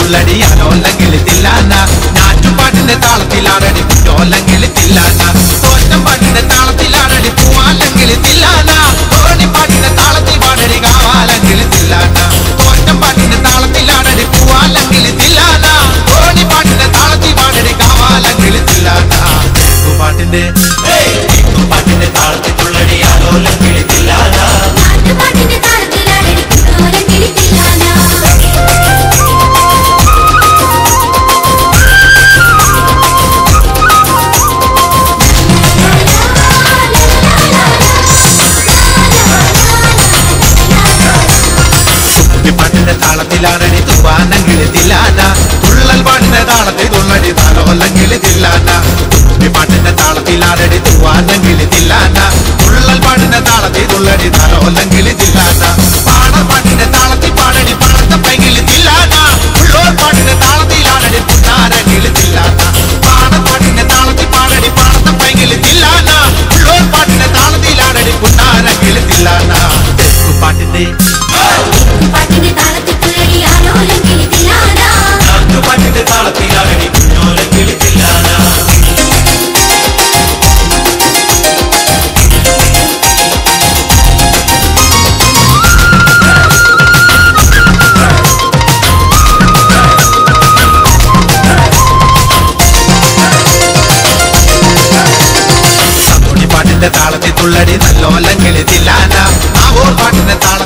തുള്ളടി അലോല്ലെങ്കിൽ തില്ലാന ഞാറ്റുപാട്ടിന്റെ താളത്തിലാടടി കുഞ്ഞോല്ലെങ്കിൽ തില്ലാന തോറ്റം പാട്ടിന്റെ താളത്തിലാടടി പൂവാല്ലെങ്കിൽ തില്ലാന ഓണിപ്പാട്ടിന്റെ താളത്തിൽ പാടടി കാവാലെങ്കിൽ തില്ലാന തോറ്റം പാട്ടിന്റെ താളത്തിലാടടി പൂവാല്ലെങ്കിൽ തില്ലാന ഓണിപ്പാട്ടിന്റെ താളത്തിൽ പാടടി കാവാലെങ്കിൽ തില്ലാന പാട്ടിന്റെ പാട്ടിന്റെ താളത്തിൽ തുള്ളടി അലോല്ലെങ്കിൽ തില്ലാന ഞാറ്റുപാട്ടിന്റെ താളത്തിലാടടി കുഞ്ഞോല്ലെങ്കിൽ തില്ലാന താളത്തിലാടടി തൂവാനെങ്കിൽ തില്ലാന തുള്ളൽ പാട്ടിന്റെ താളത്തിൽ തുള്ളടി താലോല്ലെങ്കിൽ തില്ലാന പാട്ടിന്റെ താളത്തിലാടടി തൂവാനെങ്കിൽ തില്ലാന തുള്ളൽ പാട്ടിന്റെ താളത്തിൽ തുള്ളടി താലോല്ലെങ്കിൽ തില്ലാന പാടപ്പാട്ടിന്റെ താളത്തിൽ പാടടി പാടത്തപ്പെങ്കിൽ തില്ലാന ഉള്ളോർ പാട്ടിന്റെ താളത്തിലാടടി പുന്നാരെങ്കിൽ തില്ലാന പാടപ്പാട്ടിന്റെ താളത്തിൽ പാടടി പാടത്തപ്പെങ്കിൽ തില്ലാന ഉള്ളോർ പാട്ടിന്റെ താളത്തിലാടടി പുന്നാരെങ്കിൽ തില്ലാന പാട്ടിന്റെ പാട്ടിന്റെ താളത്തിൽ പാട്ടിന്റെ താളത്തിലാടടി കുഞ്ഞോലെങ്കിൽ തില്ലാന പാട്ടിന്റെ താളത്തിൽ തുള്ളടി നല്ലോല്ലെങ്കിൽ തില്ലാന ആ ഓർ പാട്ടിന്റെ താളത്തിൽ